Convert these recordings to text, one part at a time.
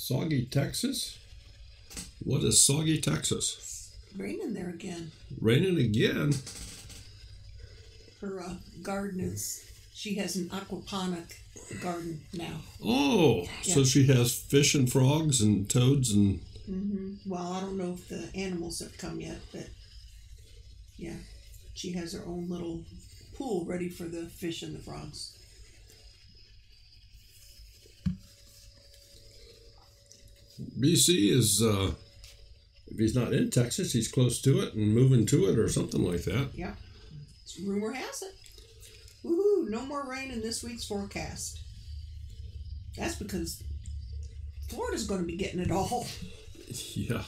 Soggy Texas? What is Soggy Texas? Raining there again. Raining again? Her garden is, she has an aquaponic garden now. Oh, yeah. So she has fish and frogs and toads and... Well, I don't know if the animals have come yet, but yeah, she has her own little pool ready for the fish and the frogs. BC is, if he's not in Texas, he's close to it and moving to it or something like that. Yeah. Rumor has it. Woohoo, no more rain in this week's forecast. That's because Florida's going to be getting it all. Yeah.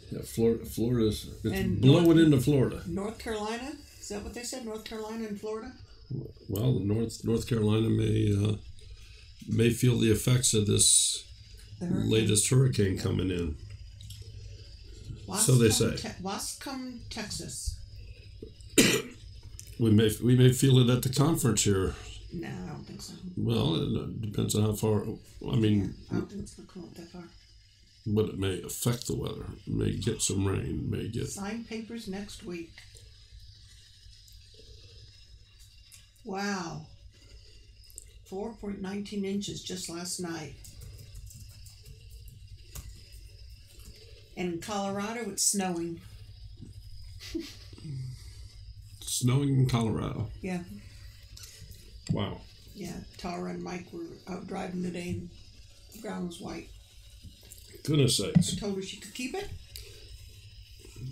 Yeah, Florida's it's blowing into Florida. North Carolina? Is that what they said? North Carolina and Florida? Well, North Carolina may feel the effects of this latest hurricane coming in. So they say. Wascom, Texas. We may feel it at the conference here. No, I don't think so. Well, it depends on how far. I mean, I don't think it's going to come up that far. But it may affect the weather. It may get some rain. May get sign papers next week. Wow. 4.19 inches just last night. And in Colorado, it's snowing. Snowing in Colorado. Yeah. Wow. Yeah, Tara and Mike were out driving today and the ground was white. Goodness sakes. I told her she could keep it.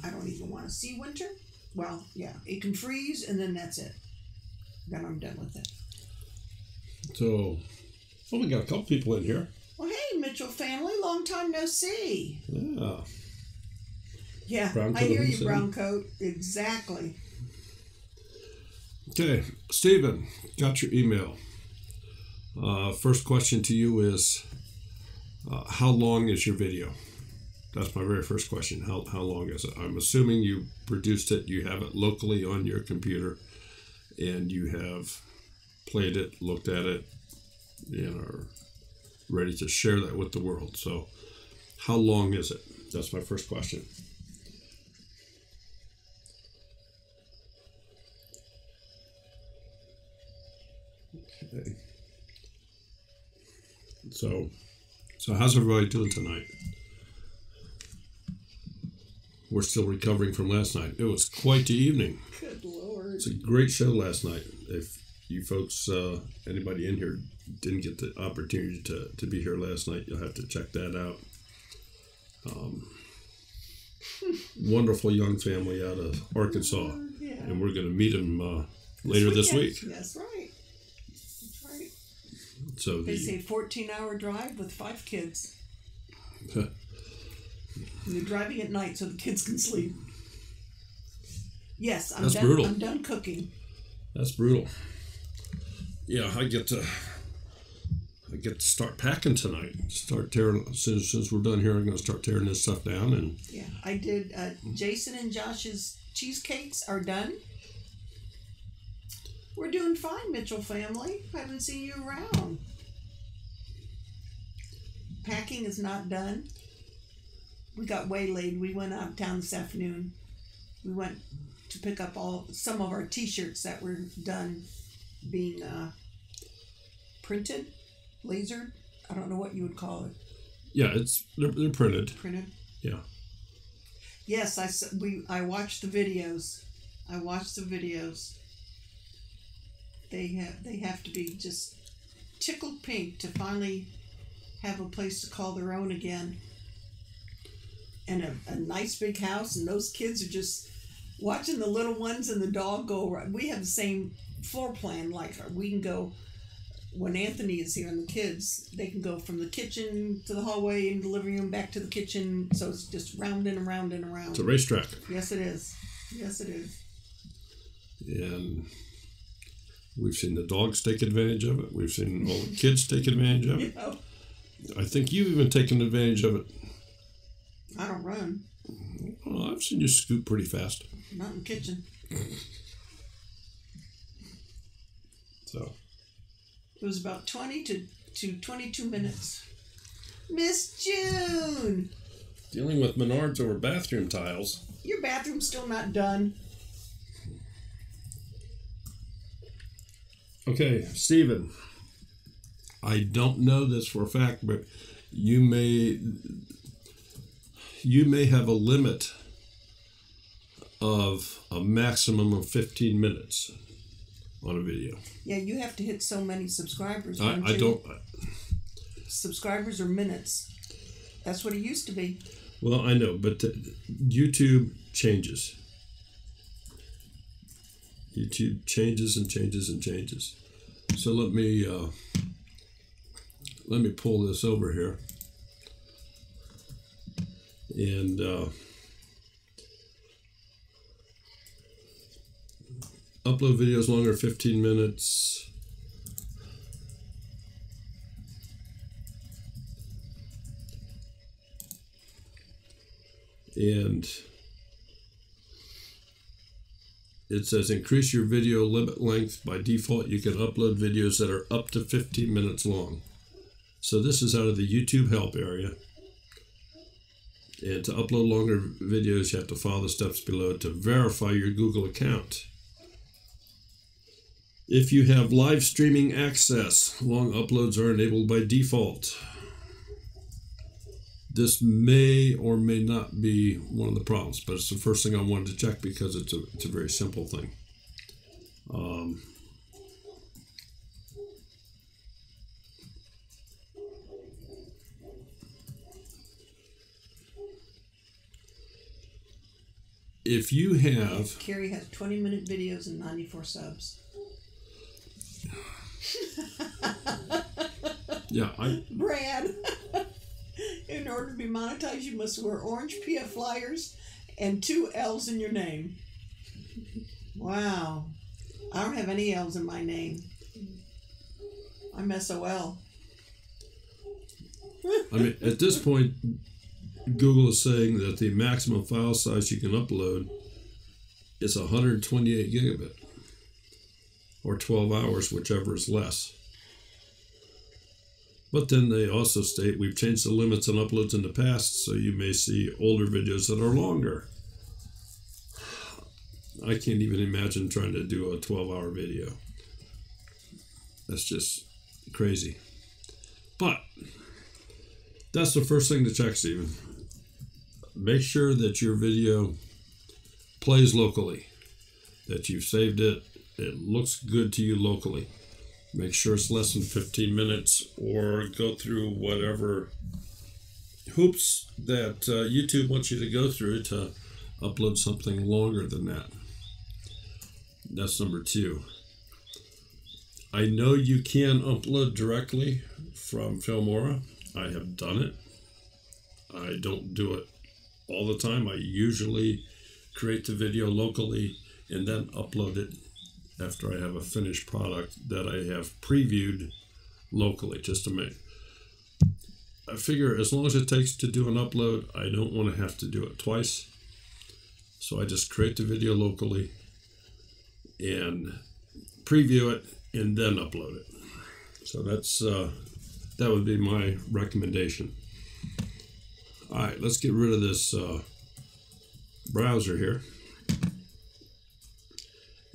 I don't even want to see winter. Well, yeah, it can freeze and then that's it. Then I'm done with it. So, well, we got a couple people in here. Well, hey, Mitchell family, long time no see. Yeah. Yeah, I hear you, brown coat. Exactly. Okay, Stephen, got your email. First question to you is, how long is your video? That's my very first question. How long is it? I'm assuming you produced it, you have it locally on your computer, and you have played it, looked at it, and are ready to share that with the world. So, how long is it? That's my first question. Okay. So how's everybody doing tonight? We're still recovering from last night. It was quite the evening. Good Lord. It's a great show last night. If you folks, anybody in here didn't get the opportunity to be here last night, you'll have to check that out. Wonderful young family out of Arkansas. Yeah. And we're going to meet them later this week. That's right. So they say 14-hour drive with 5 kids. And they're driving at night so the kids can sleep. Yes, That's brutal. I'm done cooking. That's brutal. Yeah, I get to start packing tonight. Start tearing since we're done here. I'm going to start tearing this stuff down and. Yeah, I did. Jason and Josh's cheesecakes are done. We're doing fine, Mitchell family. I haven't seen you around. Packing is not done. We got waylaid. We went out of town this afternoon. We went to pick up some of our T-shirts that were done being printed, lasered. I don't know what you would call it. Yeah, they're printed. Printed. Yeah. Yes, I watched the videos. They have to be just tickled pink to finally have a place to call their own again. And a nice big house, and those kids are just watching the little ones and the dog go around. We have the same floor plan, like we can go, when Anthony is here and the kids, they can go from the kitchen to the hallway and the living room back to the kitchen, so it's just round and around and around. It's a racetrack. Yes, it is. Yes, it is. And we've seen the dogs take advantage of it. We've seen all the kids take advantage of it. Yeah. I think you've even taken advantage of it. I don't run. Well, I've seen you scoot pretty fast. Not in the kitchen. So. It was about 20 to 22 minutes. Miss June! Dealing with Menards over bathroom tiles. Your bathroom's still not done. Okay, Stephen. I don't know this for a fact, but you may have a limit of a maximum of 15 minutes on a video. Yeah, you have to hit so many subscribers. I don't. Subscribers are minutes. That's what it used to be. Well, I know, but YouTube changes. YouTube changes and changes and changes. So let me pull this over here and upload videos longer 15 minutes. And it says increase your video limit length. By default, you can upload videos that are up to 15 minutes long. So this is out of the YouTube help area. And to upload longer videos, you have to follow the steps below to verify your Google account. If you have live streaming access, long uploads are enabled by default. This may or may not be one of the problems, but it's the first thing I wanted to check because it's a very simple thing. If you have... Carrie has 20-minute videos and 94 subs. Yeah, Brad, in order to be monetized, you must wear orange PF flyers and 2 L's in your name. Wow. I don't have any L's in my name. I'm SOL. I mean, at this point, Google is saying that the maximum file size you can upload is 128 gigabit or 12 hours, whichever is less. But then they also state we've changed the limits on uploads in the past, so you may see older videos that are longer. I can't even imagine trying to do a 12-hour video. That's just crazy. But that's the first thing to check, Stephen. Make sure that your video plays locally, that you've saved it, it looks good to you locally. Make sure it's less than 15 minutes or go through whatever hoops that YouTube wants you to go through to upload something longer than that. That's number 2. I know you can upload directly from Filmora. I have done it. I don't do it all the time. I usually create the video locally and then upload it after I have a finished product that I have previewed locally, just to make. I figure as long as it takes to do an upload, I don't want to have to do it twice. So I just create the video locally and preview it and then upload it. So that's that would be my recommendation. All right, let's get rid of this browser here.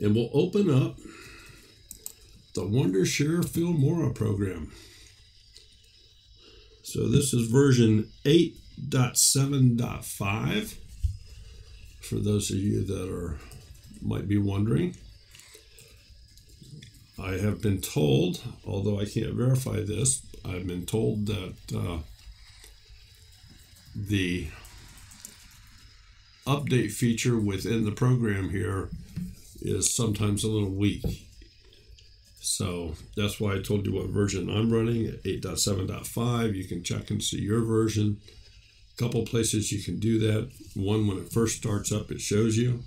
And we'll open up the Wondershare Filmora program. So this is version 8.7.5 for those of you that might be wondering. I have been told, although I can't verify this, I've been told that the update feature within the program here is sometimes a little weak. So that's why I told you what version I'm running at 8.7.5. You can check and see your version. A couple places you can do that. One, when it first starts up, it shows you.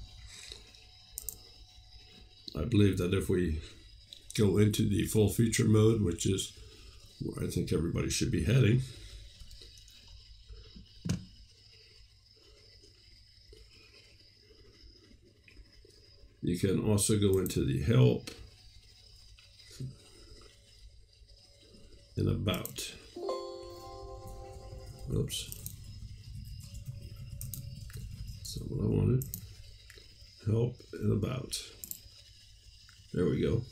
I believe that if we go into the full feature mode, which is where I think everybody should be heading, you can also go into the help and about. Oops. That's not what I wanted. Help and about. There we go.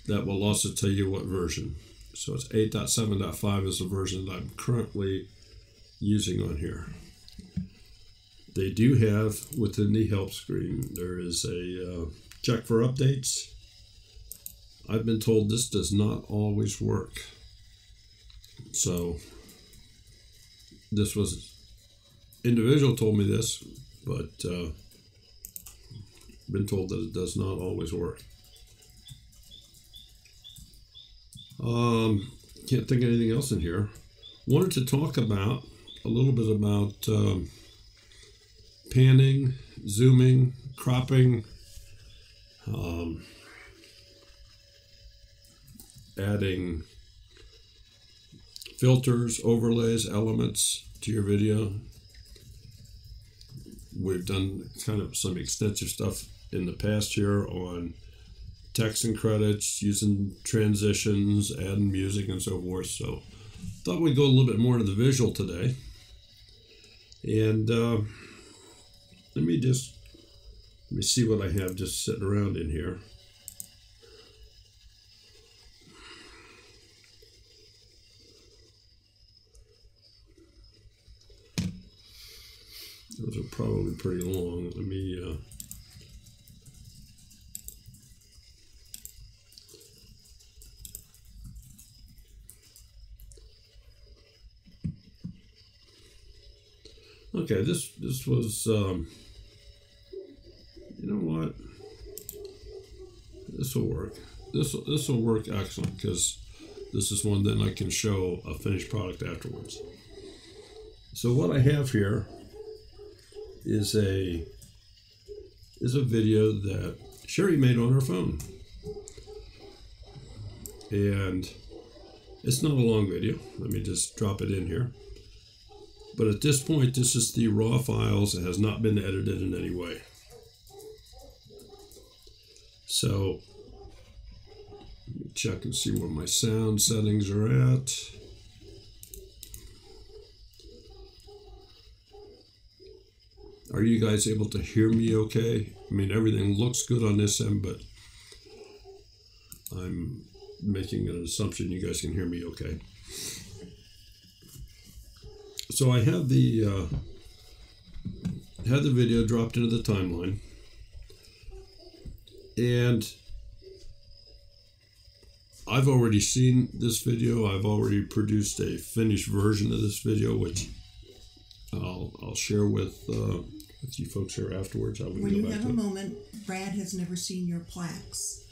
That will also tell you what version. So it's 8.7.5 is the version that I'm currently using on here. They do have, within the help screen, there is a check for updates. I've been told this does not always work. So this was, individual told me this, but been told that it does not always work. Can't think of anything else in here. Wanted to talk about a little bit about panning, zooming, cropping, adding filters, overlays, elements to your video. We've done kind of some extensive stuff in the past here on text and credits, using transitions, adding music and so forth. So thought we'd go a little bit more into the visual today. And let me see what I have just sitting around in here. Those are probably pretty long. Let me okay, this was you know what? This will work. This will work excellent, because this is one that I can show a finished product afterwards. So what I have here is a video that Sherry made on her phone, and it's not a long video. Let me just drop it in here. But at this point, this is the raw files. It has not been edited in any way. So let me check and see where my sound settings are at. Are you guys able to hear me okay? I mean, everything looks good on this end, but I'm making an assumption you guys can hear me okay. So I have the video dropped into the timeline, and I've already seen this video. I've already produced a finished version of this video, which I'll share with you folks here afterwards. When you have a moment, Brad has never seen your plaques.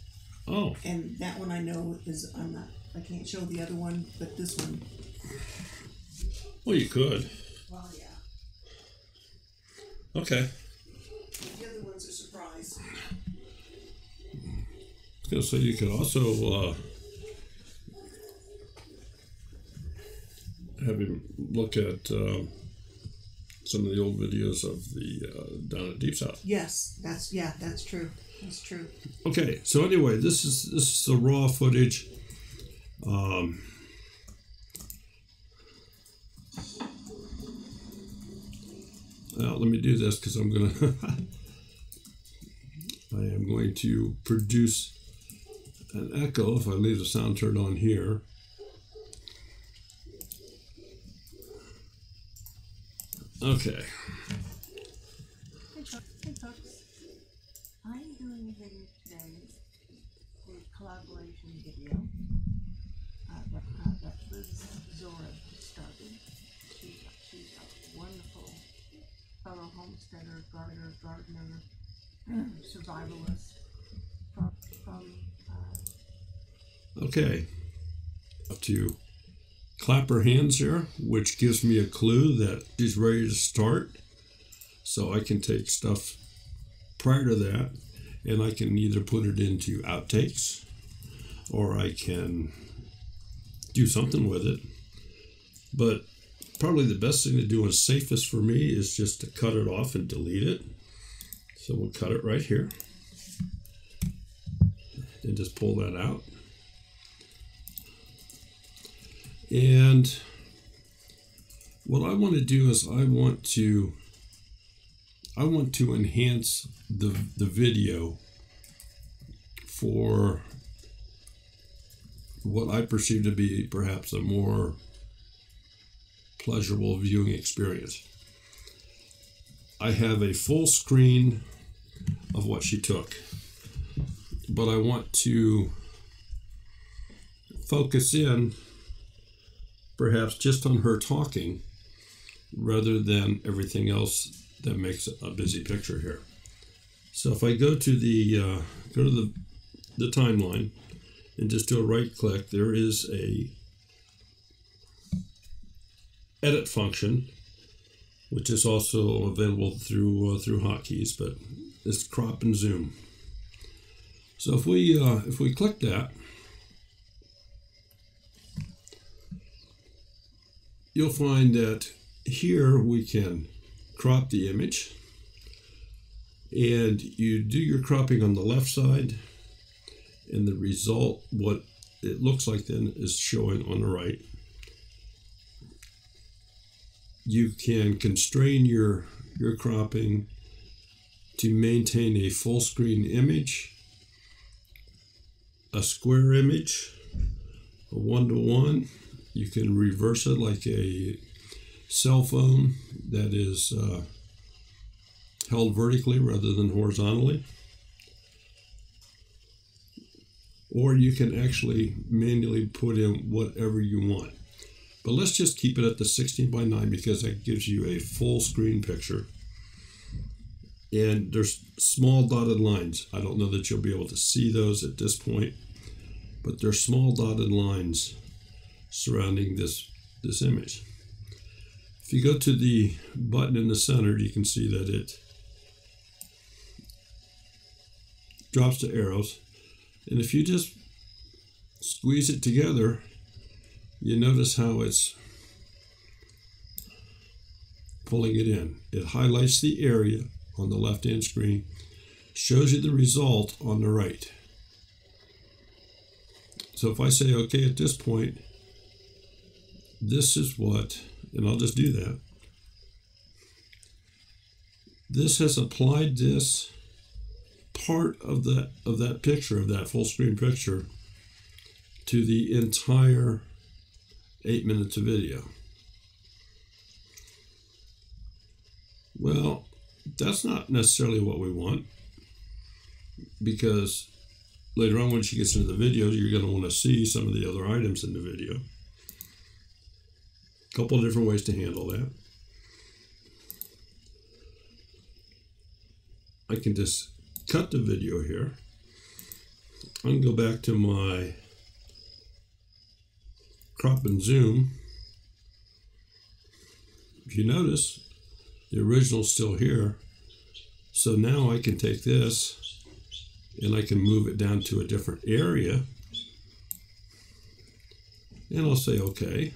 Oh. And that one I know is, I can't show the other one, but this one. Well, you could. Well, yeah. Okay. The other one's a surprise. So you could also have him look at some of the old videos of the down at Deep South. Yes, that's true. That's true. Okay, so anyway, this is the raw footage. Well, let me do this, because I'm gonna I am going to produce an echo if I leave the sound turned on here. Okay. Hey folks, I'm doing a video today, a collaboration video that Liz Zora started. She's a wonderful fellow homesteader, gardener, survivalist from Okay. Up to clap her hands here, which gives me a clue that she's ready to start. So I can take stuff prior to that, and I can either put it into outtakes, or I can do something with it. But probably the best thing to do and safest for me is just to cut it off and delete it. So we'll cut it right here and just pull that out. What I want to do is I want to enhance the video for what I perceive to be perhaps a more pleasurable viewing experience. I have a full screen of what she took, but I want to focus in perhaps just on her talking rather than everything else that makes a busy picture here. So if I go to the timeline and just do a right click, there is a edit function, which is also available through hotkeys, but it's crop and zoom. So if we click that, you'll find that here we can crop the image, and you do your cropping on the left side, and the result, what it looks like then, is showing on the right. You can constrain your cropping to maintain a full screen image, a square image, a 1:1. You can reverse it like a cell phone that is held vertically rather than horizontally. Or you can actually manually put in whatever you want. But let's just keep it at the 16:9 because that gives you a full screen picture. And there's small dotted lines. I don't know that you'll be able to see those at this point, but there's small dotted lines surrounding this image. If you go to the button in the center, you can see that it drops the arrows. And if you just squeeze it together, you notice how it's pulling it in. It highlights the area on the left-hand screen, shows you the result on the right. So if I say okay at this point, this is what, and I'll just do that. This has applied this part of that picture, of that full screen picture, to the entire 8 minutes of video. Well, that's not necessarily what we want, because later on when she gets into the video, you're going to want to see some of the other items in the video. A couple of different ways to handle that. I can just cut the video here. I can go back to my crop and zoom. If you notice, the original's still here. So now I can take this and I can move it down to a different area. And I'll say okay.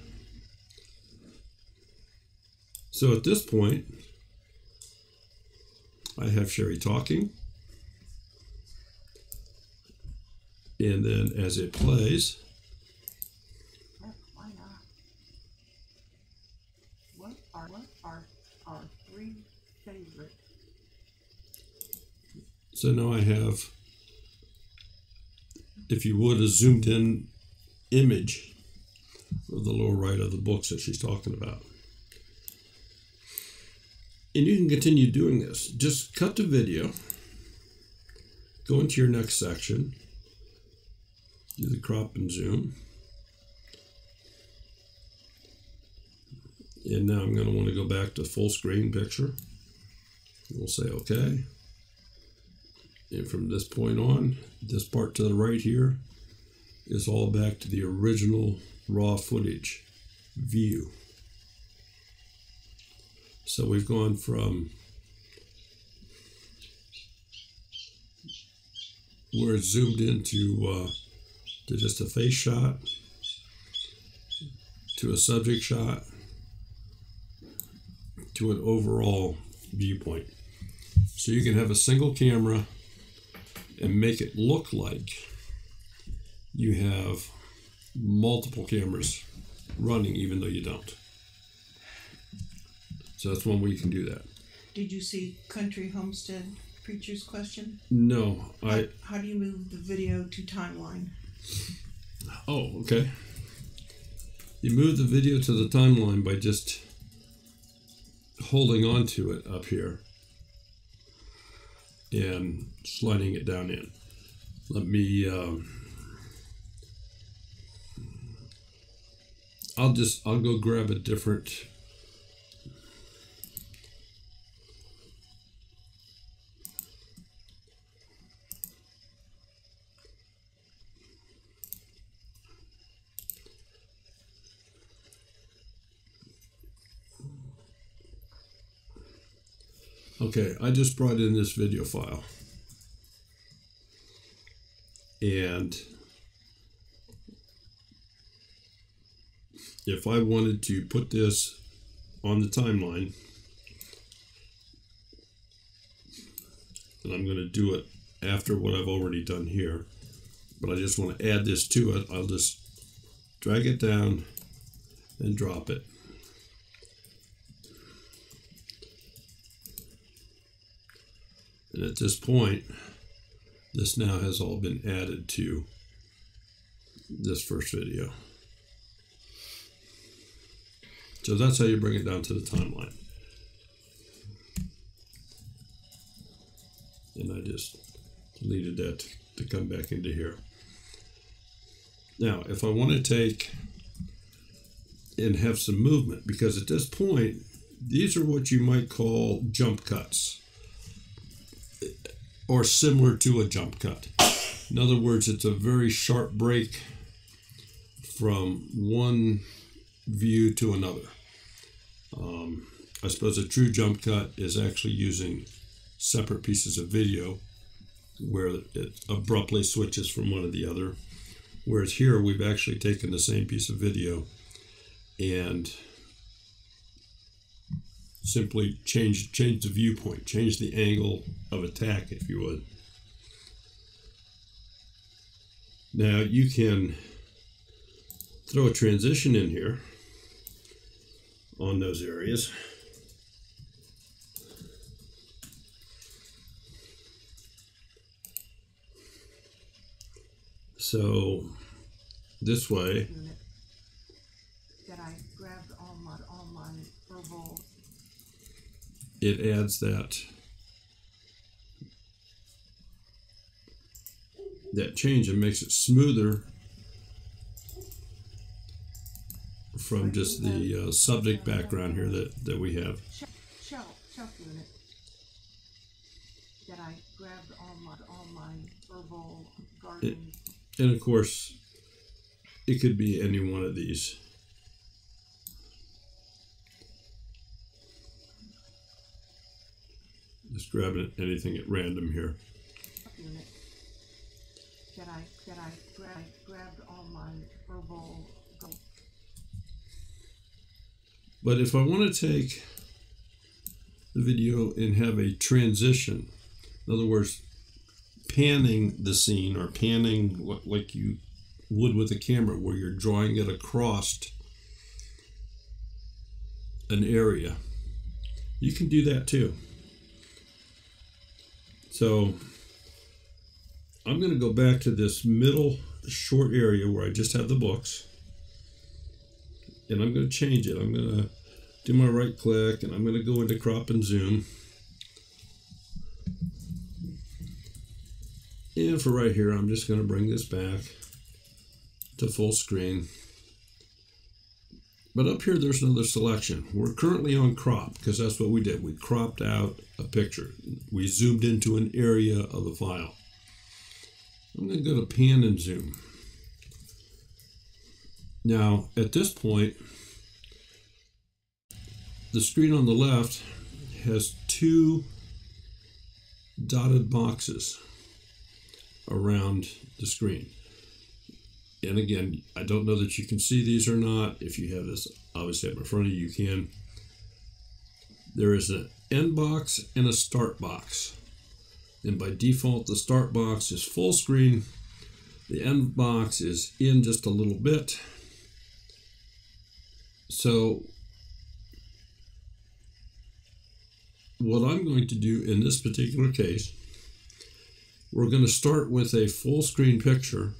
So at this point, I have Sherry talking. And then as it plays, why not? What are our three favorite? So now I have, if you would, a zoomed in image of the lower right of the books that she's talking about. And you can continue doing this. Just cut the video, go into your next section, do the crop and zoom. And now I'm going to want to go back to full screen picture. We'll say okay. And from this point on, this part to the right here is all back to the original raw footage view. So we've gone from where it's zoomed into to just a face shot, to a subject shot, to an overall viewpoint. So you can have a single camera and make it look like you have multiple cameras running even though you don't. So that's one way you can do that. Did you see Country Homestead Preacher's question? No, How do you move the video to timeline? Oh, okay. You move the video to the timeline by just holding on to it up here and sliding it down in. Let me, I'll go grab a different, okay, I just brought in this video file. And if I wanted to put this on the timeline, and I'm going to do it after what I've already done here, but I just want to add this to it, I'll just drag it down and drop it. And at this point, this now has all been added to this first video. So that's how you bring it down to the timeline. And I just deleted that to come back into here. Now, if I want to take and have some movement, because at this point, these are what you might call jump cuts, or similar to a jump cut. In other words, it's a very sharp break from one view to another. I suppose a true jump cut is actually using separate pieces of video where it abruptly switches from one to the other. Whereas here, we've actually taken the same piece of video and simply change the viewpoint, change the angle of attack, if you would. Now you can throw a transition in here on those areas. So this way, that I grabbed all my verbal. It adds that change and makes it smoother from just the subject background here that we have. Shelf unit that I grabbed all my verbal gardening. And of course, it could be any one of these. Just grabbing anything at random here. Unit that I grabbed all my verbal. But if I want to take the video and have a transition, in other words, panning the scene or panning like you would with a camera, where you're drawing it across an area, you can do that too. So I'm going to go back to this middle short area where I just have the books, and I'm going to change it. I'm going to do my right click, and I'm going to go into crop and zoom. And for right here, I'm just going to bring this back to full screen. But up here, there's another selection. We're currently on crop because that's what we did. We cropped out a picture. We zoomed into an area of the file. I'm going to go to pan and zoom. Now, at this point, the screen on the left has two dotted boxes around the screen. And again, I don't know that you can see these or not. If you have this obviously up in front of you, you can. There is an end box and a start box. And by default, the start box is full screen. The end box is in just a little bit. So what I'm going to do in this particular case, we're going to start with a full screen picture,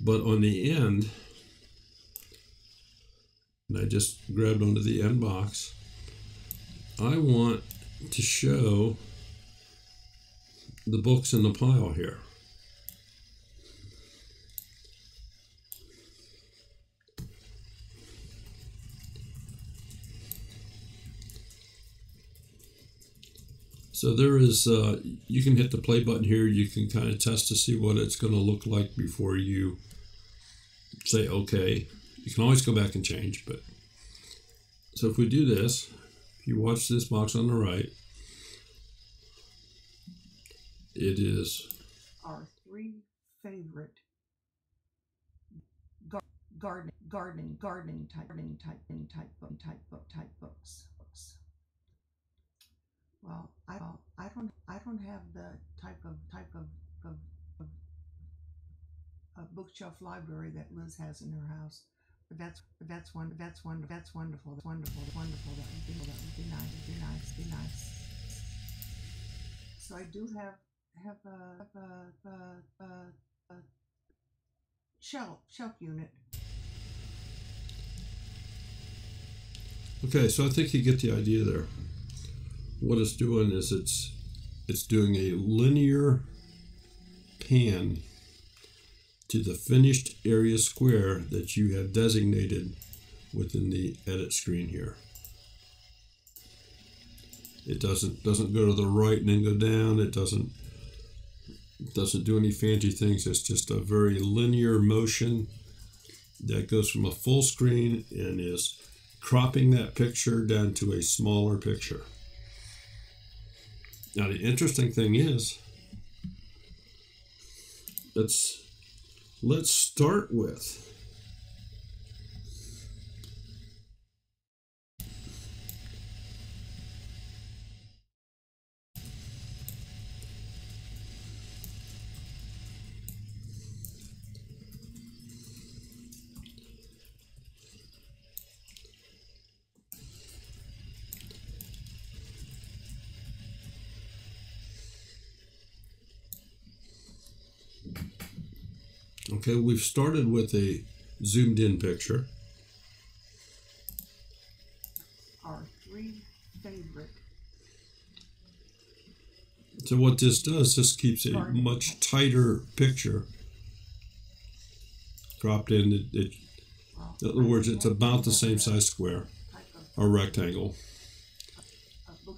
but on the end, and I just grabbed onto the end box, I want to show the books in the pile here. So there is, you can hit the play button here. You can kind of test to see what it's going to look like before you say okay. You can always go back and change, but so if we do this, if you watch this box on the right, it is Our 3 favorite gardening type books. Well, I don't have the type of bookshelf library that Liz has in her house, but that's wonderful. That's wonderful. That would be nice. So I do have a shelf unit. okay. So I think you get the idea there. What it's doing is it's doing a linear pan to the finished area square that you have designated within the edit screen here. It doesn't go to the right and then go down. It doesn't do any fancy things. It's just a very linear motion that goes from a full screen and is cropping that picture down to a smaller picture. Now the interesting thing is, let's start with okay, we've started with a zoomed in picture. Our 3 favorite. So what this does, this keeps a much tighter picture dropped in. In other words, it's about the same size square or rectangle,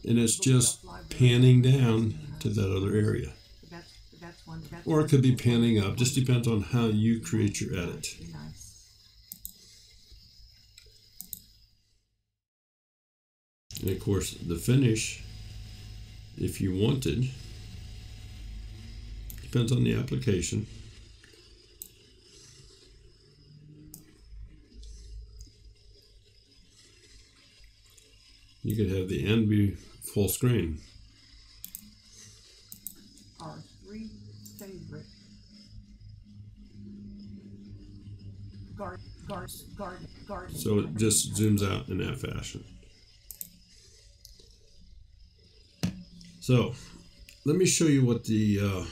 and it's just panning down to that other area. Or it could be panning up, just depends on how you create your edit. And of course, the finish, if you wanted, depends on the application. You could have the end be full screen. Our 3 favorite garden. So it just zooms out in that fashion. So let me show you what the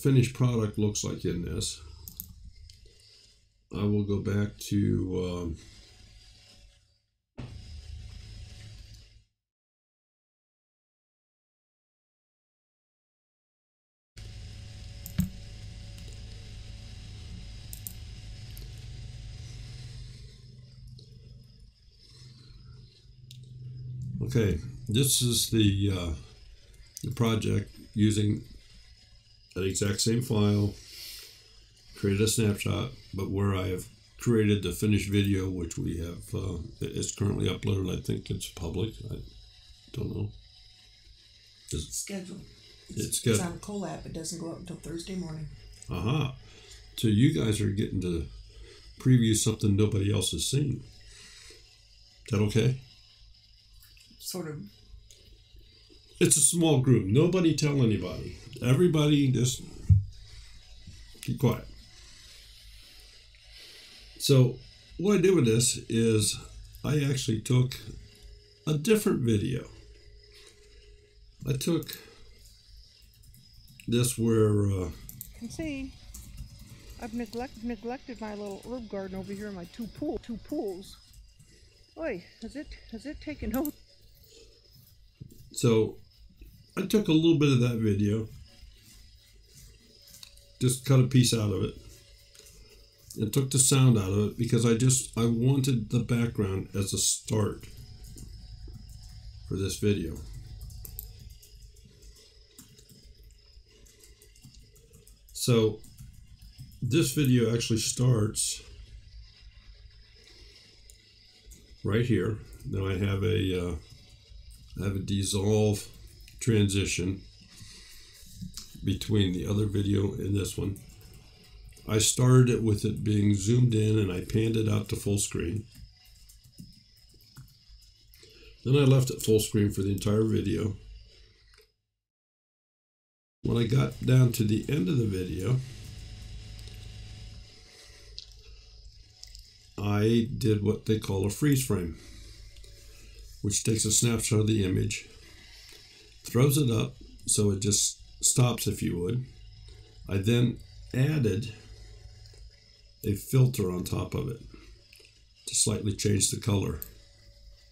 finished product looks like in this. I will go back to okay, this is the project using an exact same file, created a snapshot, but where I have created the finished video, which we have, it's currently uploaded. I think it's public. I don't know. It's scheduled. It's scheduled. It's on a collab. It doesn't go up until Thursday morning. Aha. So you guys are getting to preview something nobody else has seen. Is that okay? Sort of. It's a small group. Nobody tell anybody. Everybody just keep quiet. So what I did with this is I actually took a different video. I took this where You can see I've neglected my little herb garden over here in my two pools. Oi, has it taken over? so I took a little bit of that video, just cut a piece out of it, and took the sound out of it because I wanted the background as a start for this video. So this video actually starts right here. Now I have a dissolve transition between the other video and this one. I started it with it being zoomed in and I panned it out to full screen. Then I left it full screen for the entire video. When I got down to the end of the video, I did what they call a freeze frame, which takes a snapshot of the image, throws it up so it just stops, if you would. I then added a filter on top of it to slightly change the color,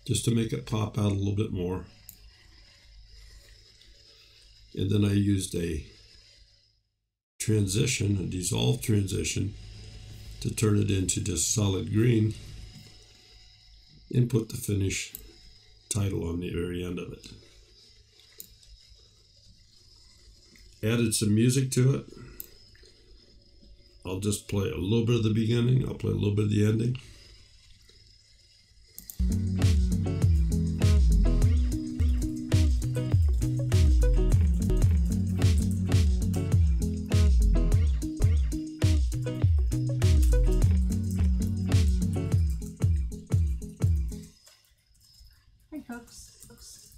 just to make it pop out a little bit more. And then I used a transition, a dissolve transition, to turn it into just solid green and put the finish title on the very end of it. Added some music to it. I'll just play a little bit of the beginning, I'll play a little bit of the ending. Hey, folks.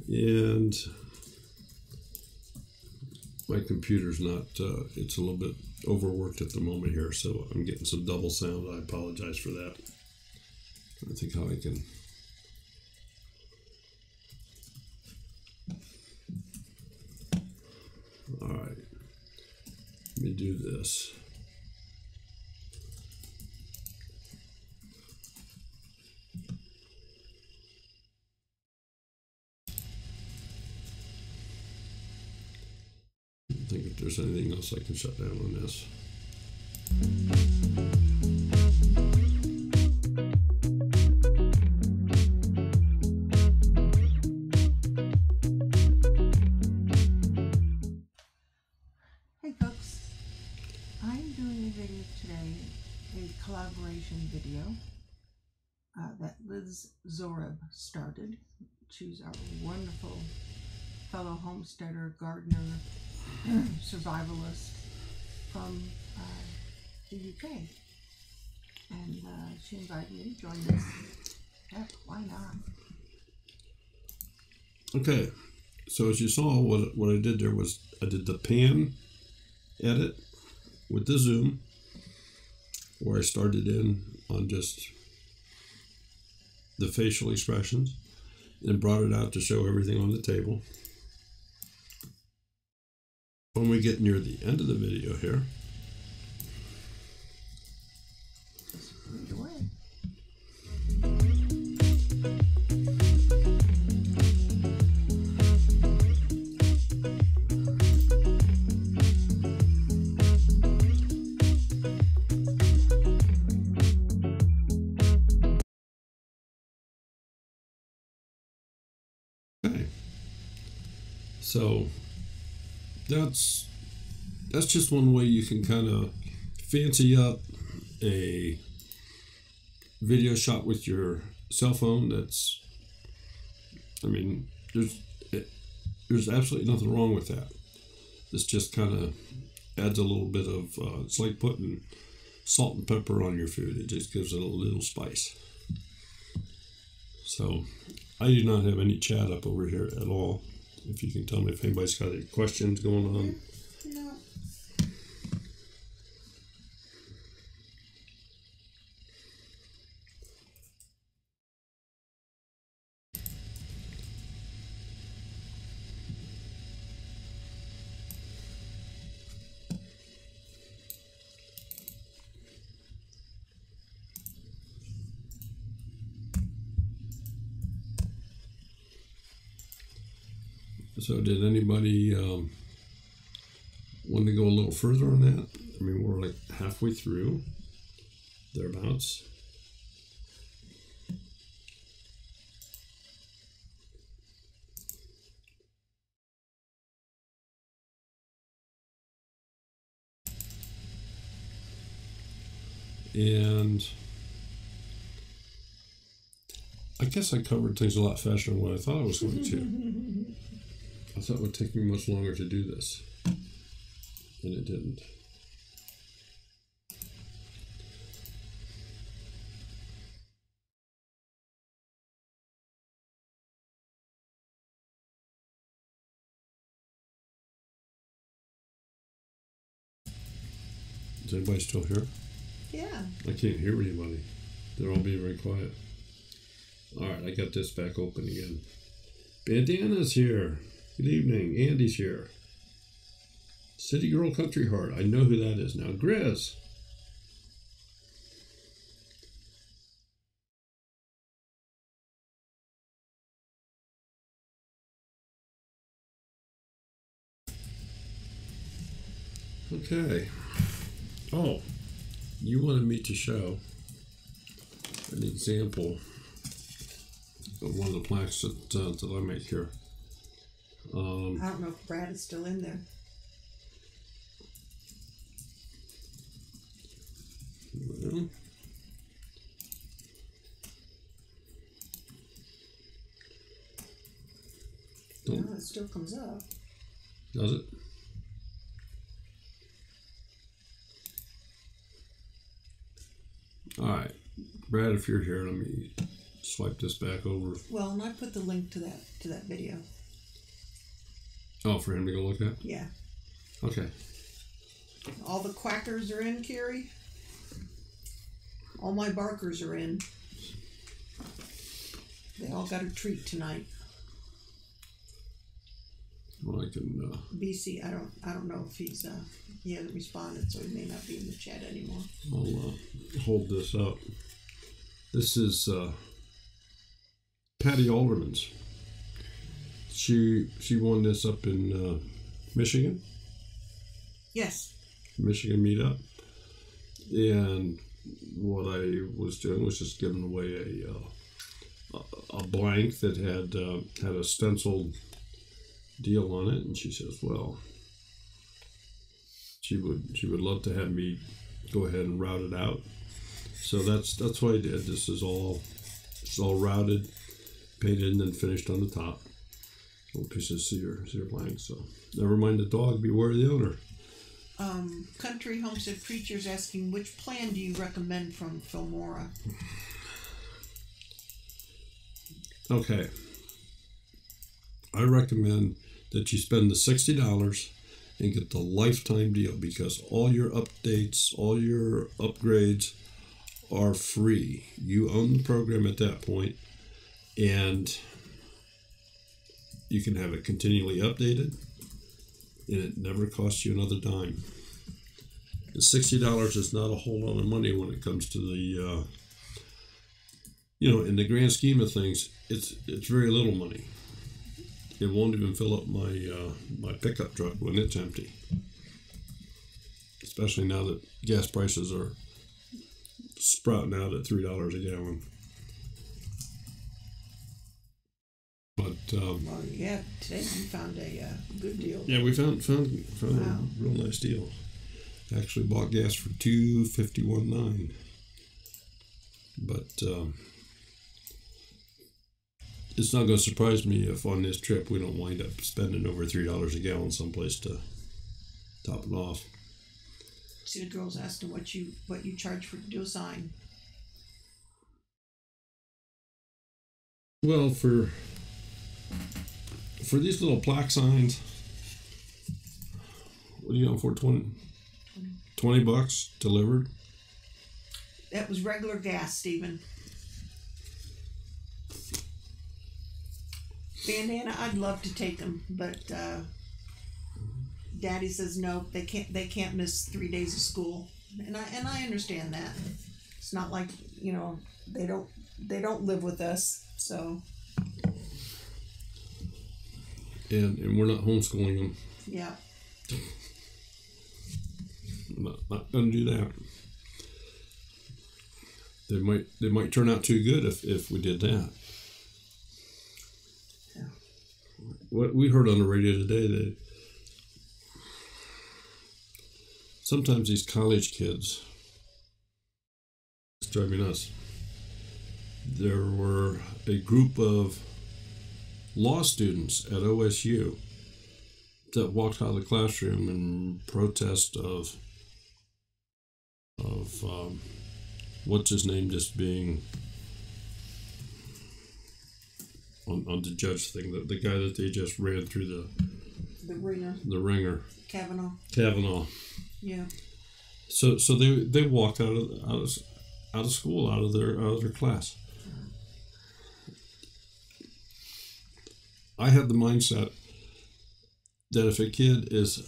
And my computer's not, it's a little bit overworked at the moment here, so I'm getting some double sound. I apologize for that. I think how I can. All right, let me do this. I think if there's anything else I can shut down on this. Hey folks, I'm doing a video today, a collaboration video that Liz Zorab started. She's our wonderful fellow homesteader, gardener, survivalist from the UK, and she invited me to join this. Heck, why not? Okay, so as you saw, what I did there was I did the pan edit with the zoom, where I started in on just the facial expressions and brought it out to show everything on the table. When we get near the end of the video here, okay, so that's just one way you can kind of fancy up a video shot with your cell phone. That's, I mean, there's absolutely nothing wrong with that. This just kind of adds a little bit of, it's like putting salt and pepper on your food. It just gives it a little spice. So I do not have any chat up over here at all. If you can tell me if anybody's got any questions going on. No. So did anybody want to go a little further on that? I mean, we're like halfway through, thereabouts. And I guess I covered things a lot faster than what I thought I was going to. I thought it would take me much longer to do this, and it didn't. Is anybody still here? Yeah. I can't hear anybody. They're all being very quiet. All right, I got this back open again. Bandana's here. Good evening. Andy's here. City Girl Country Heart. I know who that is now. Grizz. Okay. Oh, you wanted me to show an example of one of the plaques that I make here. I don't know if Brad is still in there. Well, No, it still comes up. does it? All right, Brad, if you're here, let me swipe this back over. Well, and I put the link to that video. Oh, for him to go look at? Yeah. Okay. All the quackers are in, Carrie. All my barkers are in. They all got a treat tonight. Well, I can. BC, I don't know if he hasn't responded, so he may not be in the chat anymore. I'll hold this up. This is Patty Alderman's. She won this up in Michigan. Yes. Michigan meetup, and what I was doing was just giving away a blank that had a stenciled deal on it, and she says, well, she would love to have me go ahead and route it out. So that's what I did. This is all routed, painted, and then finished on the top. Little piece of cedar blank. So never mind the dog, beware the owner. Country Homestead Preacher's asking, which plan do you recommend from Filmora? Okay. I recommend that you spend the $60 and get the lifetime deal, because all your updates, all your upgrades are free. You own the program at that point, and you can have it continually updated, and it never costs you another dime. The $60 is not a whole lot of money when it comes to the, in the grand scheme of things, it's very little money. It won't even fill up my pickup truck when it's empty. Especially now that gas prices are sprouting out at $3 a gallon. But Well, yeah, today you found a good deal. yeah, we found Wow. a real nice deal. Actually bought gas for $2.51.9. But it's not going to surprise me if on this trip we don't wind up spending over $3 a gallon someplace to top it off. See, the girls asked him what you charge for to do a sign. Well, for these little plaque signs, what do you know for? 20 bucks delivered? That was regular gas, Stephen. Bandana, I'd love to take them, but Daddy says no. They can't miss 3 days of school, and I understand that. It's not like they don't live with us, so. and we're not homeschooling them. Yeah. Not going to do that. They might turn out too good if we did that. Yeah. What we heard on the radio today, that sometimes these college kids, it's driving me nuts. There were a group of law students at OSU that walked out of the classroom in protest of what's his name just being on the judge thing, the guy that they just ran through the ringer, Kavanaugh. Yeah. So they walked out of school, out of their class. I had the mindset that if a kid is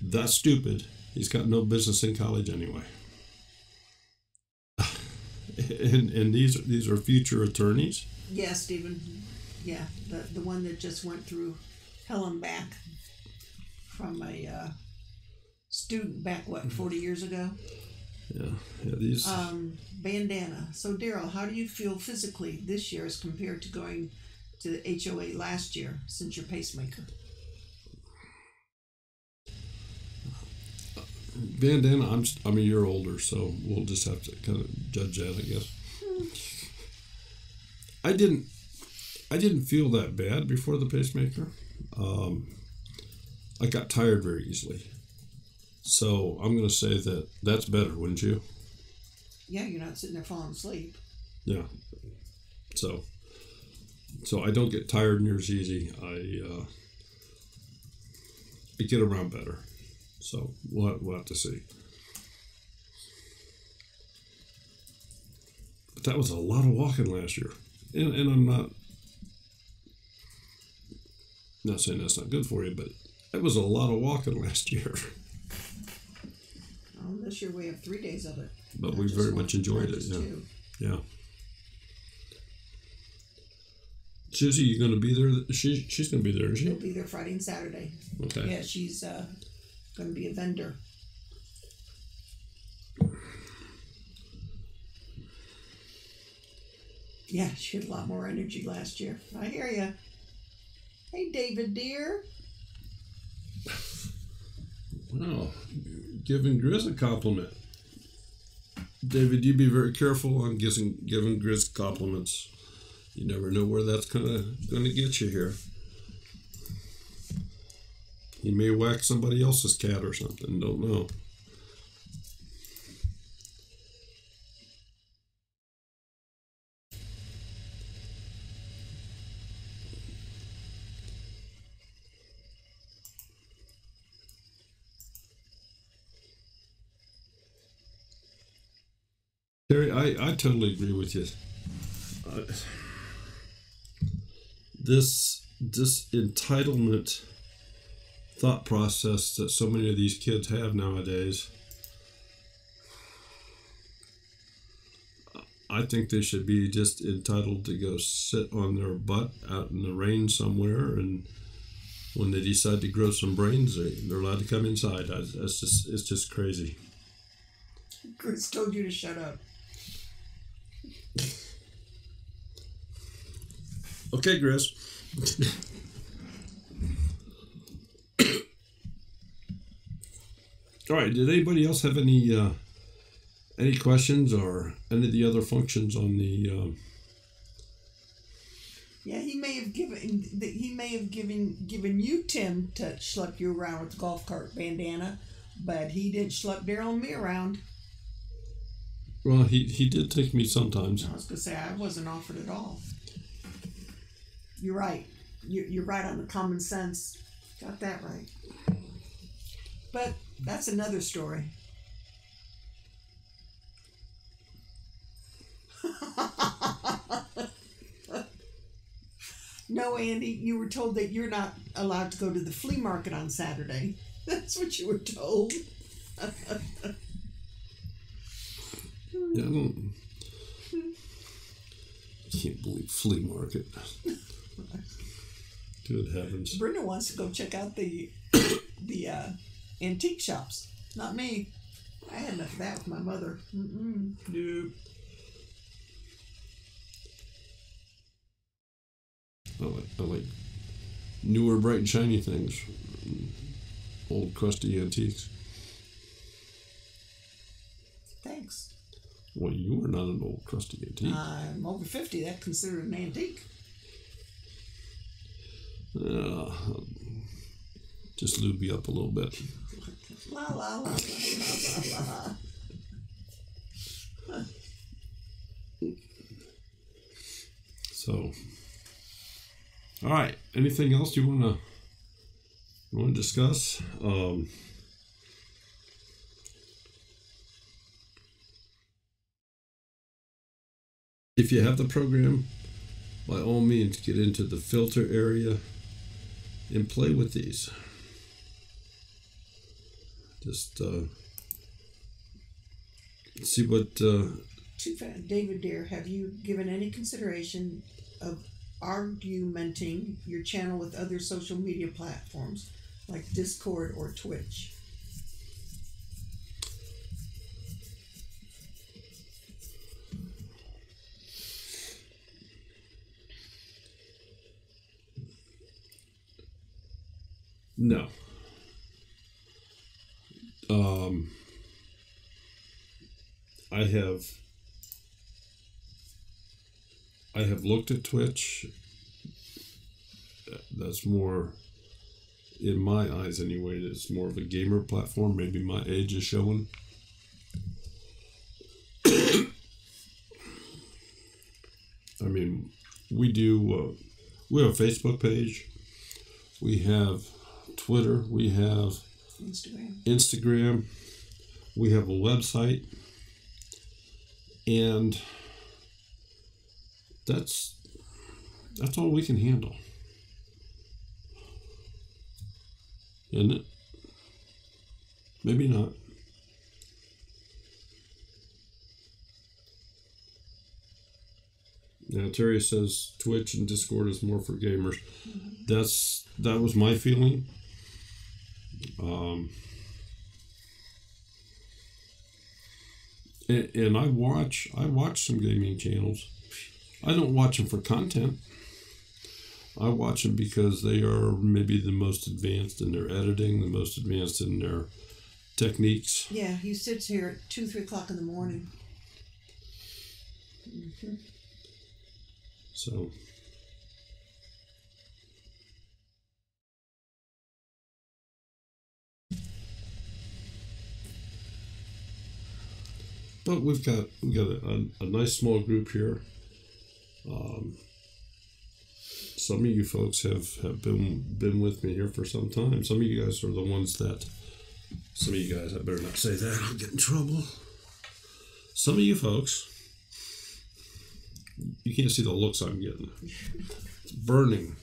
that stupid, he's got no business in college anyway. And these are future attorneys. Yeah, Stephen. Yeah, the one that just went through hell and back from a student back 40 years ago. Yeah, these. Bandana. So Daryl, how do you feel physically this year as compared to going to the HOA last year since your pacemaker? Bandana, I'm a year older, so we'll just have to kind of judge that, I guess. I didn't feel that bad before the pacemaker. I got tired very easily, so I'm going to say that's better, wouldn't you? Yeah, you're not sitting there falling asleep. Yeah. So I don't get tired near as easy. I get around better. So we'll have to see. But that was a lot of walking last year. And I'm not saying that's not good for you, but it was a lot of walking last year. Well, this year we have 3 days of it. But we very much enjoyed it. Yeah. Yeah. Susie, you going to be there? She's going to be there, isn't she? She'll be there Friday and Saturday. Okay. Yeah, she's going to be a vendor. Yeah, she had a lot more energy last year. I hear you. Hey, David, dear. Wow, giving Grizz a compliment. David, you be very careful on giving Grizz compliments. You never know where that's gonna get you here. He may whack somebody else's cat or something. Don't know. Terry, I totally agree with you. This entitlement thought process that so many of these kids have nowadays, I think they should be just entitled to go sit on their butt out in the rain somewhere, and when they decide to grow some brains, they're allowed to come inside. It's just crazy. Chris told you to shut up. Okay, Grizz. All right. Did anybody else have any questions or any of the other functions on the? Yeah, he may have given you Tim to schlep you around with the golf cart bandana, but he didn't schlep Daryl and me around. Well, he did take me sometimes. I was gonna say I wasn't offered at all. You're right. You're right on the common sense. Got that right. But that's another story. No, Andy, you were told that you're not allowed to go to the flea market on Saturday. That's what you were told. Yeah, I can't believe flea market. Good heavens. Brenda wants to go check out the antique shops. Not me. I had enough of that with my mother. Nope. I like newer, bright and shiny things. Old, crusty antiques. Thanks. Well, you are not an old, crusty antique. I'm over 50. That's considered an antique. Just lube you up a little bit. La la la la la la. So, all right. Anything else you want to discuss? If you have the program, by all means, get into the filter area and play with these. Just see what. David dear, have you given any consideration of argumenting your channel with other social media platforms like Discord or Twitch? No. I have looked at Twitch. That's more, in my eyes anyway, it's more of a gamer platform. Maybe my age is showing. I mean, we have a Facebook page. We have Twitter. We have Instagram. We have a website. And that's all we can handle. Isn't it? Maybe not. Now Terry says Twitch and Discord is more for gamers. That was my feeling. And I watch some gaming channels. I don't watch them for content. I watch them because they are maybe the most advanced in their editing, the most advanced in their techniques. Yeah, he sits here at 2, 3 o'clock in the morning. So. But we've got a nice small group here. Some of you folks have been with me here for some time. Some of you guys are the ones that. Some of you guys, I better not say that. I'll get in trouble. Some of you folks, you can't see the looks I'm getting. It's burning.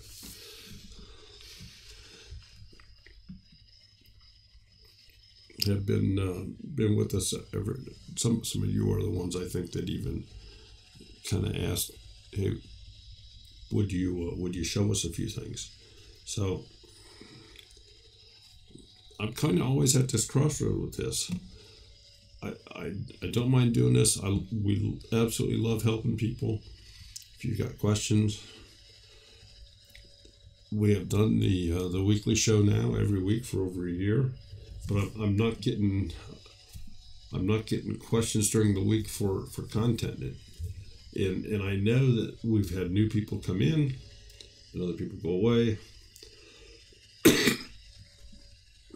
Have been with us ever. Some of you are the ones I think that even kind of asked, "Hey, would you show us a few things?" So I'm kind of always at this crossroad with this. I don't mind doing this. We absolutely love helping people. If you've got questions, we have done the weekly show now every week for over a year. But I'm not getting questions during the week for content. And I know that we've had new people come in and other people go away.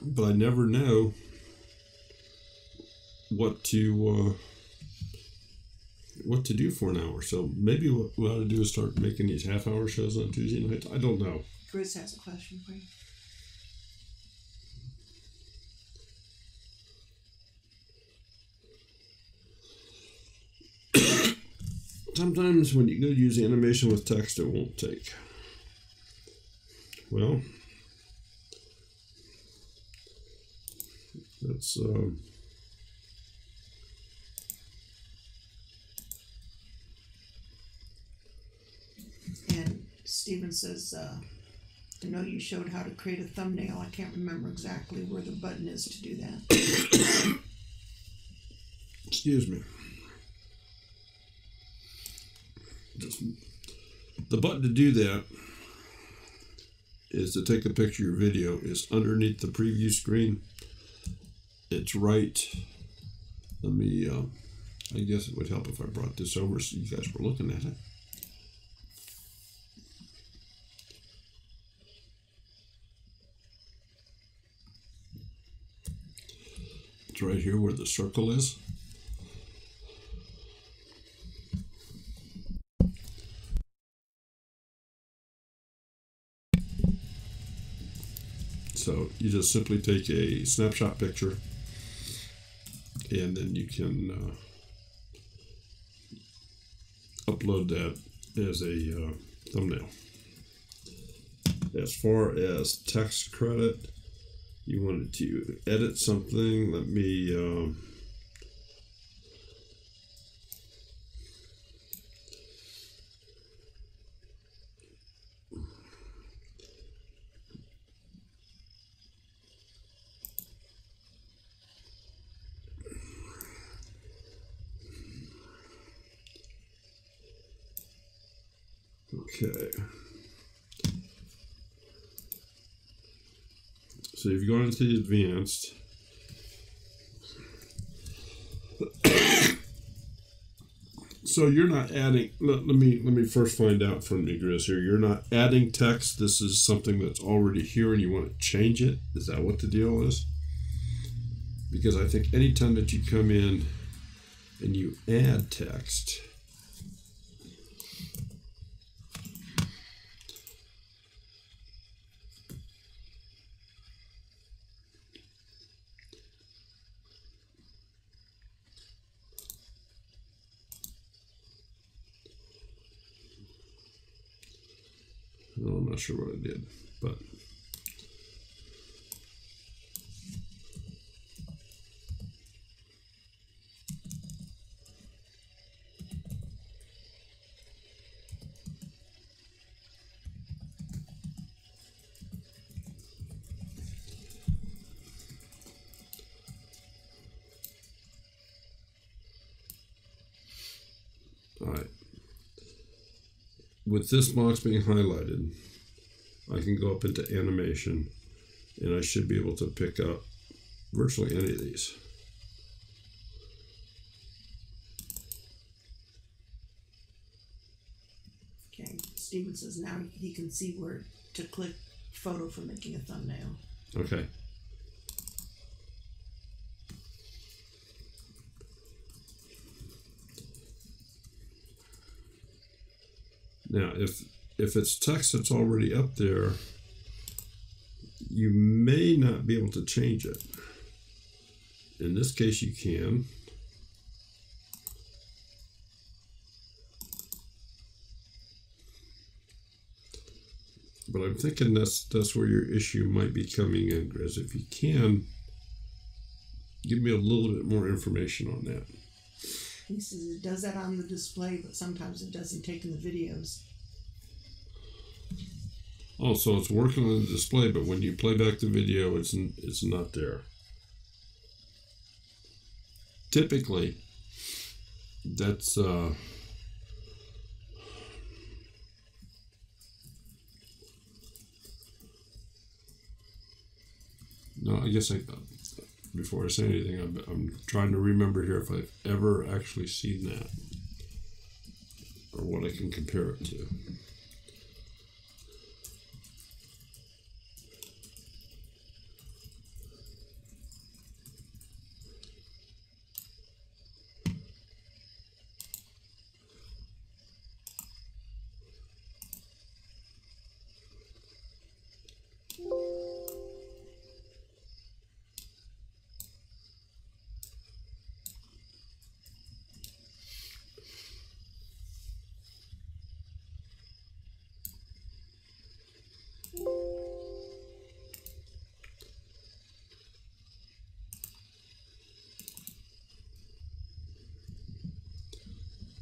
But I never know what to do for an hour. So maybe what we ought to do is start making these half-hour shows on Tuesday nights. I don't know. Chris has a question for you. Sometimes when you go use animation with text, it won't take. Well, that's and Stephen says I know you showed how to create a thumbnail. I can't remember exactly where the button is to do that. Excuse me. The button to do that is to take a picture of your video is underneath the preview screen. It's right. Let me, I guess it would help if I brought this over so you guys were looking at it. It's right here where the circle is. So you just simply take a snapshot picture and then you can upload that as a thumbnail. As far as text credit, you wanted to edit something. Let me okay. So you've gone into the advanced. So you're not adding, let me first find out from you, Grizz, here. You're not adding text. This is something that's already here and you want to change it. Is that what the deal is? Because I think anytime that you come in and you add text, well, I'm not sure what I did, but all right. With this box being highlighted, I can go up into animation and I should be able to pick up virtually any of these. Okay, Steven says now he can see where to click photo for making a thumbnail. Okay. Now, if it's text that's already up there, you may not be able to change it. In this case, you can. But I'm thinking that's where your issue might be coming in, Grizz. If you can, give me a little bit more information on that. He says it does that on the display, but sometimes it doesn't take in the videos. Oh, so it's working on the display, but when you play back the video, it's not there. Typically, that's no, I guess before I say anything, I'm trying to remember here if I've ever actually seen that or what I can compare it to.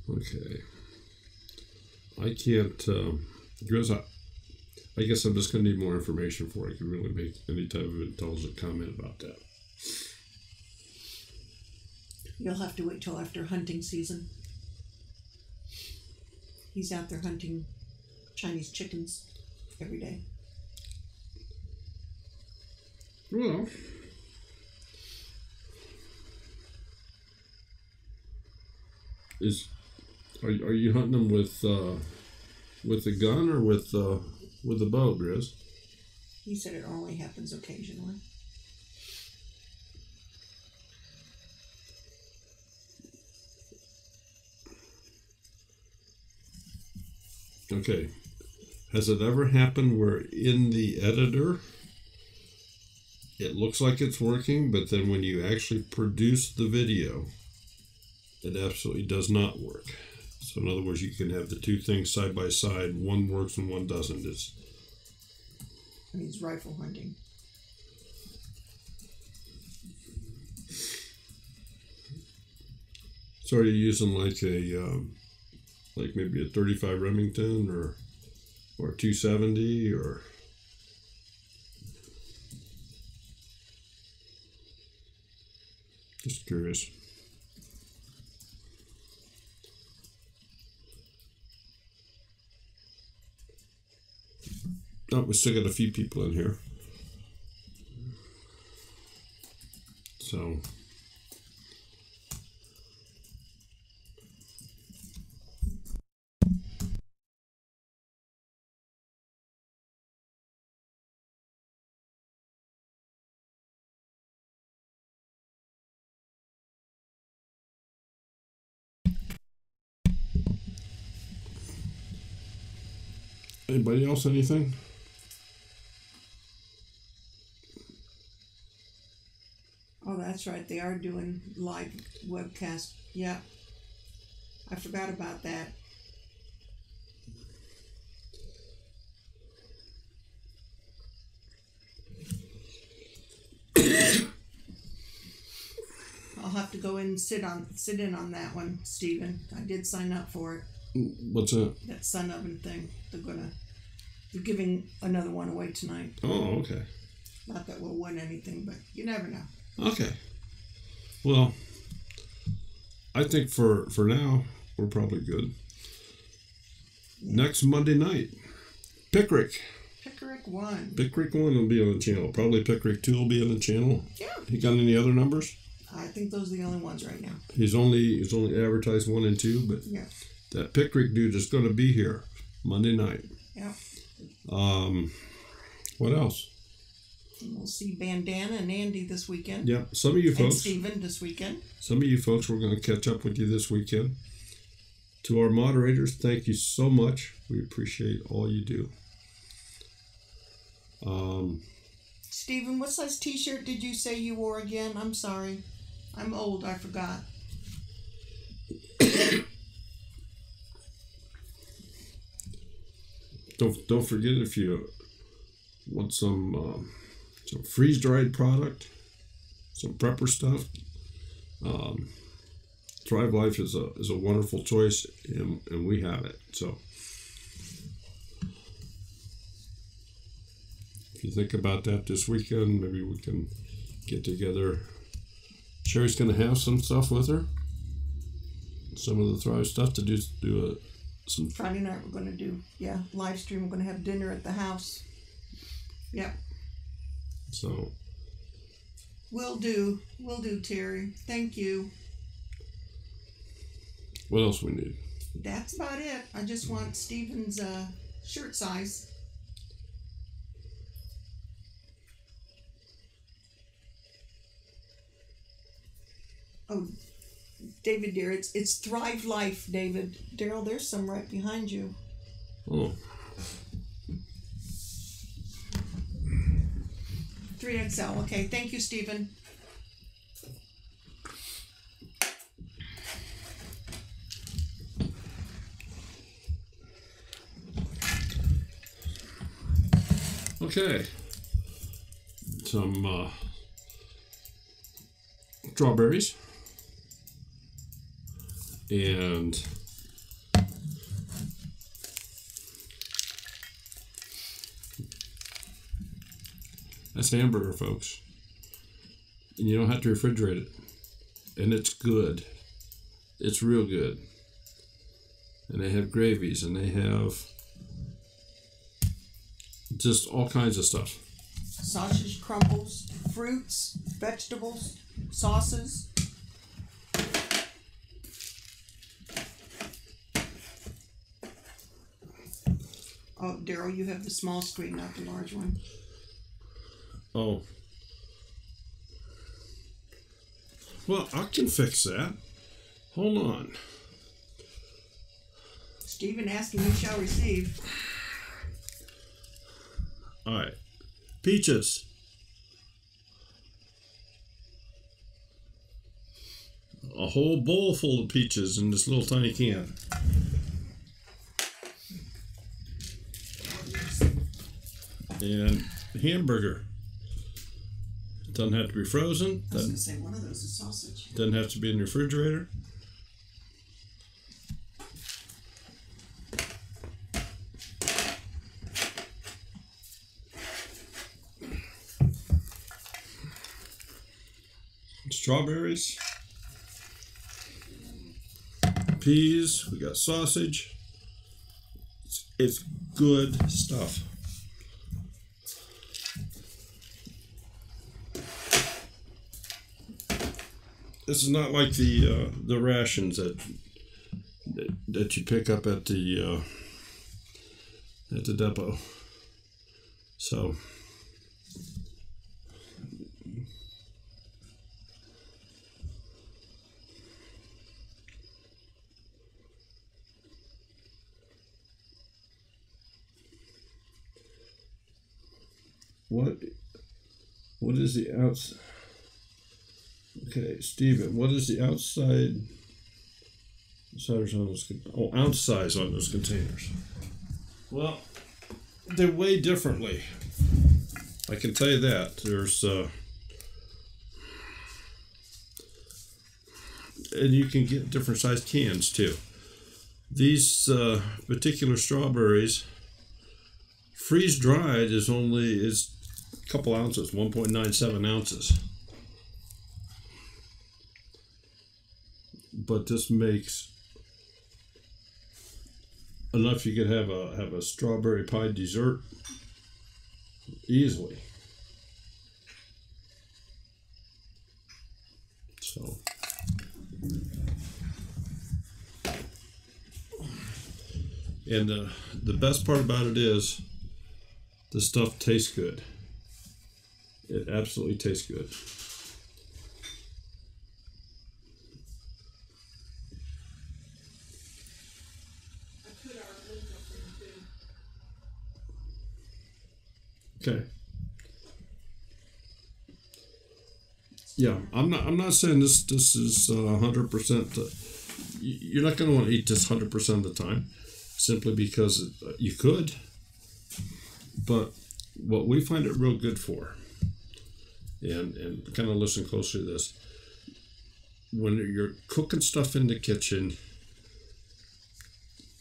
Okay, I can't, Grizz, I guess I'm just going to need more information before I can really make any type of intelligent comment about that. You'll have to wait till after hunting season. He's out there hunting Chinese chickens every day. Well, are you hunting them with a gun or with a bow, Grizz? He said it only happens occasionally. Okay. Has it ever happened where in the editor it looks like it's working, but then when you actually produce the video, it absolutely does not work? So in other words, you can have the two things side by side. One works and one doesn't. He's rifle hunting. So are you using like maybe a 35 Remington or 270 or? Just curious. Oh, we still got a few people in here. So. Anybody else, anything? Oh, that's right. They are doing live webcast. Yeah. I forgot about that. I'll have to go in and sit in on that one, Stephen. I did sign up for it. What's that? That sun oven thing. They're giving another one away tonight. Oh, okay. Not that we'll win anything, but you never know. Okay. Well, I think for now, we're probably good. Yeah. Next Monday night, Pickrick 1. Pickrick 1 will be on the channel. Probably Pickrick 2 will be on the channel. Yeah. He got any other numbers? I think those are the only ones right now. He's only advertised 1 and 2, but yeah. That Pickrick dude is going to be here Monday night. Yeah. What else? We'll see Bandana and Andy this weekend. Yeah, some of you folks. And Stephen this weekend. Some of you folks, we're going to catch up with you this weekend. To our moderators, thank you so much. We appreciate all you do. Stephen, what size t-shirt did you say you wore again? I'm sorry. I'm old. I forgot. Don't forget, if you want some freeze-dried product, some prepper stuff, Thrive Life is a wonderful choice, and we have it. So if you think about that this weekend, maybe we can get together. Sherry's going to have some stuff with her, some of the Thrive stuff to do some Friday night we're going to do, live stream. We're going to have dinner at the house. Yep. So. Will do, Terry. Thank you. What else we need? That's about it. I just want Stephen's shirt size. Oh, David dear, it's Thrive Life, David. Daryl, there's some right behind you. Oh. 3XL. Okay, thank you, Stephen. Okay. Some strawberries. And That's hamburger, folks. And you don't have to refrigerate it. And it's good. It's real good. And they have gravies, and they have just all kinds of stuff. Sausage crumbles, fruits, vegetables, sauces. Oh, Daryl, you have the small screen, not the large one. Oh. Well, I can fix that. Hold on. Stephen asking, you shall receive. All right. Peaches. A whole bowl full of peaches in this little tiny can. And hamburger. Doesn't have to be frozen. I was going to say one of those is sausage. Doesn't have to be in the refrigerator. Strawberries. Peas. We got sausage. It's good stuff. This is not like the rations that you pick up at the depot. So what is the outside? Okay, Steven, what is the outside size on those? Ounce size on those containers. Well, they weigh differently. I can tell you that. There's and you can get different sized cans too. These particular strawberries, freeze dried is a couple ounces, 1.97 ounces. But this makes enough you could have a strawberry pie dessert easily. So and the best part about it is the stuff tastes good. It absolutely tastes good. Okay. Yeah, I'm not saying this is 100%. You're not going to want to eat this 100% of the time, simply because you could. But what we find it real good for, and kind of listen closely to this, when you're cooking stuff in the kitchen,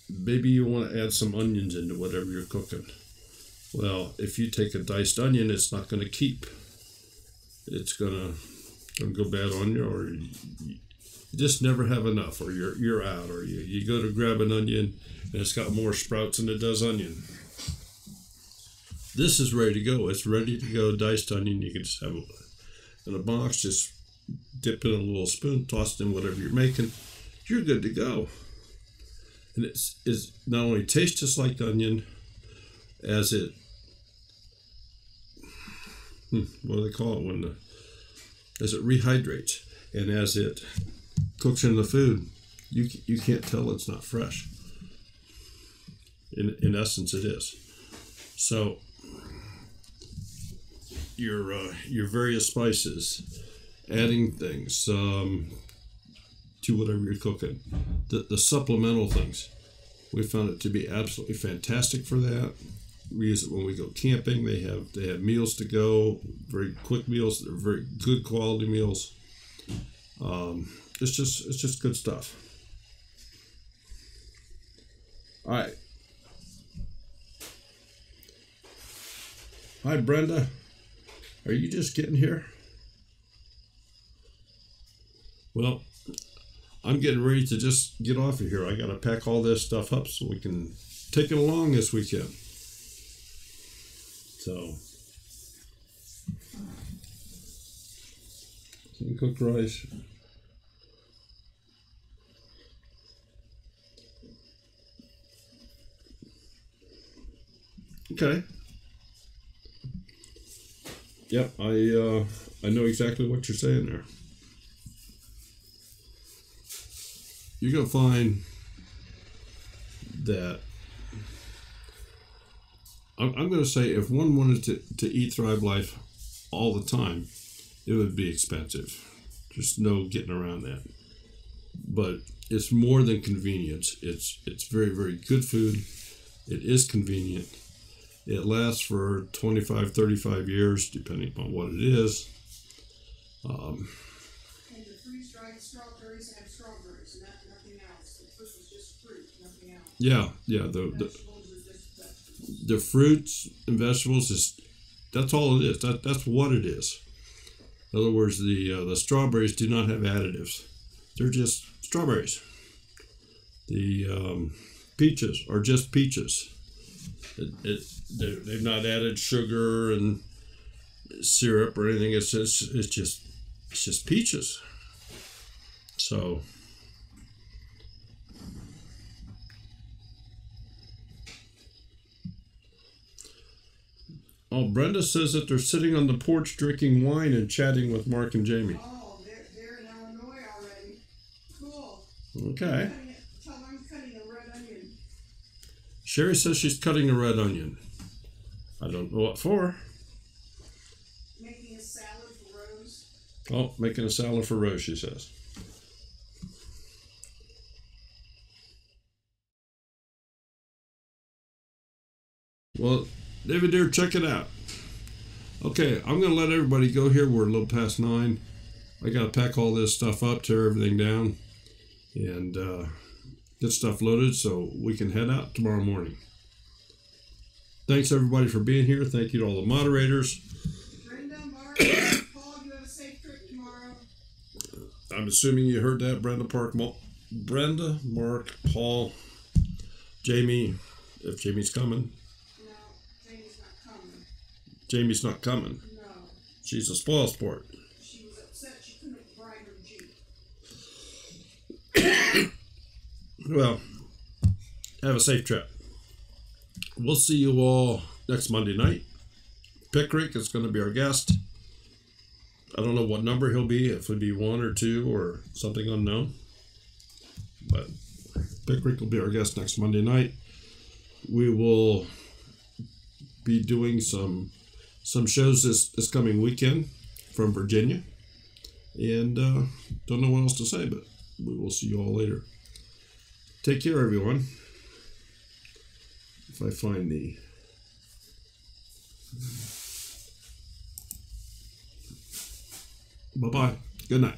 maybe you want to add some onions into whatever you're cooking. Well, if you take a diced onion, it's not going to keep. It's going to go bad on you, or you just never have enough, or you're out, or you go to grab an onion and it's got more sprouts than it does onion. This is ready to go. It's ready to go, diced onion. You can just have it in a box, just dip it in a little spoon, toss it in whatever you're making. You're good to go. And it's not only tastes just like the onion, as it, what do they call it, as it rehydrates, and as it cooks in the food, you can't tell it's not fresh. In essence, it is. So your various spices, adding things to whatever you're cooking, the supplemental things, we found it to be absolutely fantastic for that. We use it when we go camping. They have meals to go, very quick meals. They're very good quality meals. It's just good stuff. All right. Hi, Brenda. Are you just getting here? Well, I'm getting ready to just get off of here. I got to pack all this stuff up so we can take it along this weekend. So, can you cook rice? Okay. Yep, I know exactly what you're saying there. You're gonna find that I'm gonna say if one wanted to eat Thrive Life all the time, it would be expensive. There's no getting around that. But it's more than convenience. It's very, very good food. It is convenient. It lasts for 25, 35 years, depending upon what it is. And the freeze-dried strawberries have strawberries, nothing else. The fruit is just fruit, nothing else. Yeah. Vegetables are just vegetables. The fruits and vegetables that's all it is. That's what it is. In other words, the strawberries do not have additives. They're just strawberries. The peaches are just peaches. They've not added sugar and syrup or anything. It's just peaches. So Brenda says that they're sitting on the porch drinking wine and chatting with Mark and Jamie. Oh, they're in Illinois already. Cool. Okay. Tell them I'm cutting a red onion. Sherry says she's cutting a red onion. I don't know what for. Making a salad for Rose. Oh, making a salad for Rose, she says. Well, David dear, check it out. Okay, I'm going to let everybody go here. We're a little past 9. I got to pack all this stuff up, tear everything down, and get stuff loaded so we can head out tomorrow morning. Thanks, everybody, for being here. Thank you to all the moderators. Brenda, Mark, Paul, you have a safe trip tomorrow. I'm assuming you heard that, Brenda, Mark, Paul, Jamie, if Jamie's coming. No, Jamie's not coming. Jamie's not coming. No. She's a spoil sport. She was upset she couldn't ride her Jeep. Well, have a safe trip. We'll see you all next Monday night. Pickrick is going to be our guest. I don't know what number he'll be, if it'll be 1 or 2 or something unknown. But Pickrick will be our guest next Monday night. We will be doing some shows this coming weekend from Virginia. And don't know what else to say, but we will see you all later. Take care, everyone. If I find the... Bye-bye. Good night.